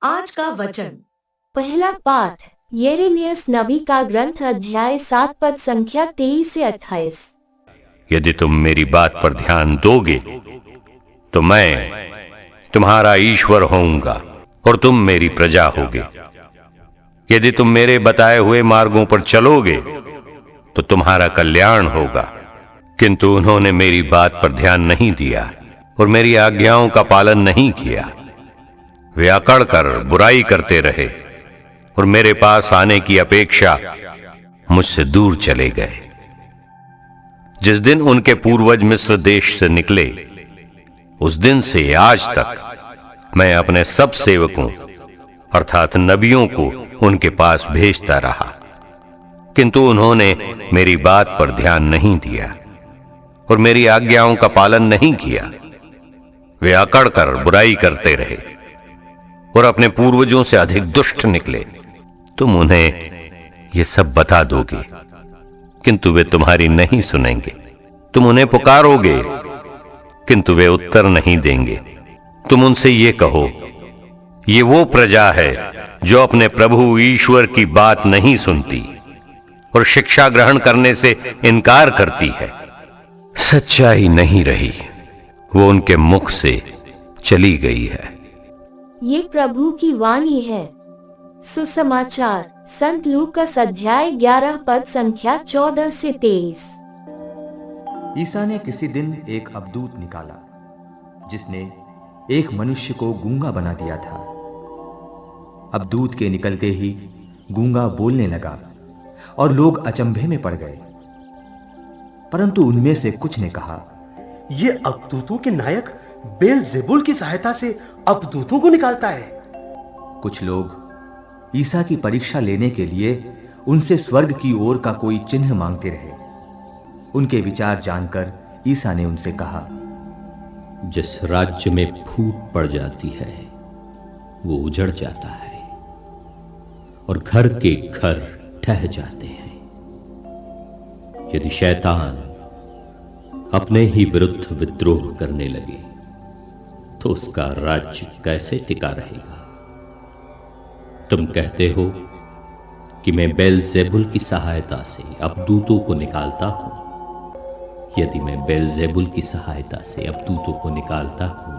आज का वचन। पहला पाठ यिर्मयाह नबी का ग्रंथ अध्याय 7 पद संख्या 23 से 28। यदि तुम मेरी बात पर ध्यान दोगे तो मैं तुम्हारा ईश्वर होऊंगा और तुम मेरी प्रजा होगे। यदि तुम मेरे बताए हुए मार्गों पर चलोगे तो तुम्हारा कल्याण होगा। किंतु उन्होंने मेरी बात पर ध्यान नहीं दिया और मेरी आज्ञाओं का पालन नहीं किया। वे अकड़ कर बुराई करते रहे और मेरे पास आने की अपेक्षा मुझसे दूर चले गए। जिस दिन उनके पूर्वज मिस्र देश से निकले उस दिन से आज तक मैं अपने सब सेवकों अर्थात नबियों को उनके पास भेजता रहा, किंतु उन्होंने मेरी बात पर ध्यान नहीं दिया और मेरी आज्ञाओं का पालन नहीं किया। वे अकड़ कर बुराई करते रहे और अपने पूर्वजों से अधिक दुष्ट निकले। तुम उन्हें ये सब बता दोगे, किंतु वे तुम्हारी नहीं सुनेंगे। तुम उन्हें पुकारोगे, किंतु वे उत्तर नहीं देंगे। तुम उनसे ये कहो, ये वो प्रजा है जो अपने प्रभु ईश्वर की बात नहीं सुनती और शिक्षा ग्रहण करने से इनकार करती है। सच्चाई नहीं रही, वो उनके मुख से चली गई है। ये प्रभु की वाणी है। सुसमाचार संत लूकास अध्याय 11 पद संख्या 14 से 23। ईसा ने किसी दिन एक अबदूत निकाला जिसने एक मनुष्य को गूंगा बना दिया था। अबदूत के निकलते ही गूंगा बोलने लगा और लोग अचंभे में पड़ गए। परंतु उनमें से कुछ ने कहा, ये अबदूतों के नायक बेलजेबुल की सहायता से अबदूतों को निकालता है। कुछ लोग ईसा की परीक्षा लेने के लिए उनसे स्वर्ग की ओर का कोई चिन्ह मांगते रहे। उनके विचार जानकर ईसा ने उनसे कहा, जिस राज्य में फूट पड़ जाती है वो उजड़ जाता है और घर के घर ढह जाते हैं। यदि शैतान अपने ही विरुद्ध विद्रोह करने लगे तो उसका राज्य कैसे टिका रहेगा? तुम कहते हो कि मैं बेलजेबुल की सहायता से अबदूतों को निकालता हूं। यदि मैं बेलजेबुल की सहायता से अबदूतों को निकालता हूं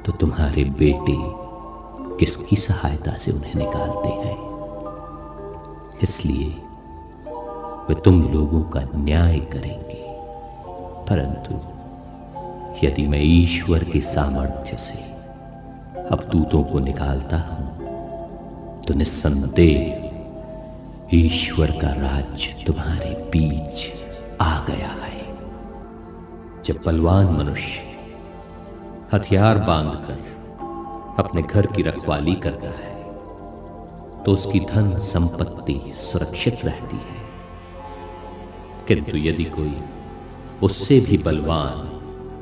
तो तुम्हारे बेटे किसकी सहायता से उन्हें निकालते हैं? इसलिए वे तुम लोगों का न्याय करेंगे। परंतु यदि मैं ईश्वर के सामर्थ्य से अबदूतों को निकालता हूं तो निस्संदेह ईश्वर का राज्य तुम्हारे बीच आ गया है। जब बलवान मनुष्य हथियार बांधकर अपने घर की रखवाली करता है तो उसकी धन संपत्ति सुरक्षित रहती है। किंतु यदि कोई उससे भी बलवान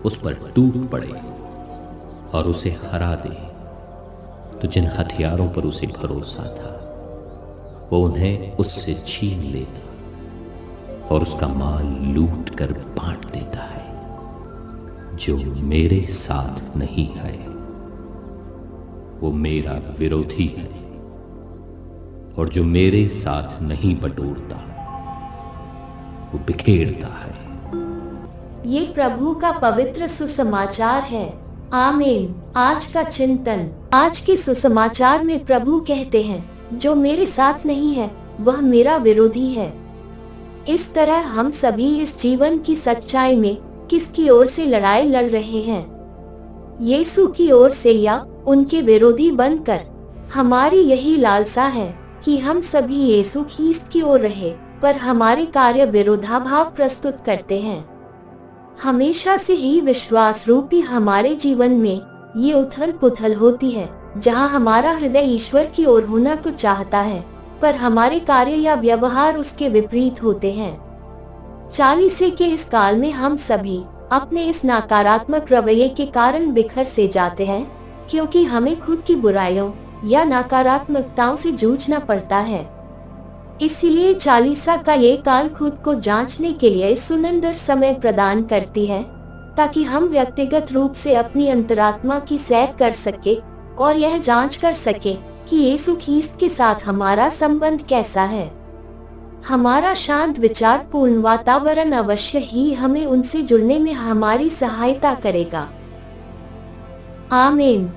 उस पर टूट पड़े और उसे हरा दे तो जिन हथियारों पर उसे भरोसा था वो उन्हें उससे छीन लेता और उसका माल लूट कर बांट देता है। जो मेरे साथ नहीं है वो मेरा विरोधी है और जो मेरे साथ नहीं बटोरता वो बिखेरता है। ये प्रभु का पवित्र सुसमाचार है। आमीन। आज का चिंतन। आज के सुसमाचार में प्रभु कहते हैं, जो मेरे साथ नहीं है वह मेरा विरोधी है। इस तरह हम सभी इस जीवन की सच्चाई में किसकी ओर से लड़ाई लड़ रहे हैं? यीशु की ओर से या उनके विरोधी बनकर? हमारी यही लालसा है कि हम सभी यीशु ख्रीस्त की ओर रहे, पर हमारे कार्य विरोधाभाव प्रस्तुत करते हैं। हमेशा से ही विश्वास रूपी हमारे जीवन में ये उथल पुथल होती है, जहाँ हमारा हृदय ईश्वर की ओर होना को चाहता है, पर हमारे कार्य या व्यवहार उसके विपरीत होते हैं। 40 के इस काल में हम सभी अपने इस नकारात्मक रवैये के कारण बिखर से जाते हैं, क्योंकि हमें खुद की बुराइयों या नकारात्मकताओं से जूझना पड़ता है। इसीलिए 40 का ये काल खुद को जांचने के लिए सुंदर समय प्रदान करती है, ताकि हम व्यक्तिगत रूप से अपनी अंतरात्मा की सैर कर सके और यह जांच कर सके कि यीशु ख्रीस्त के साथ हमारा संबंध कैसा है। हमारा शांत विचारपूर्ण वातावरण अवश्य ही हमें उनसे जुड़ने में हमारी सहायता करेगा। आमीन।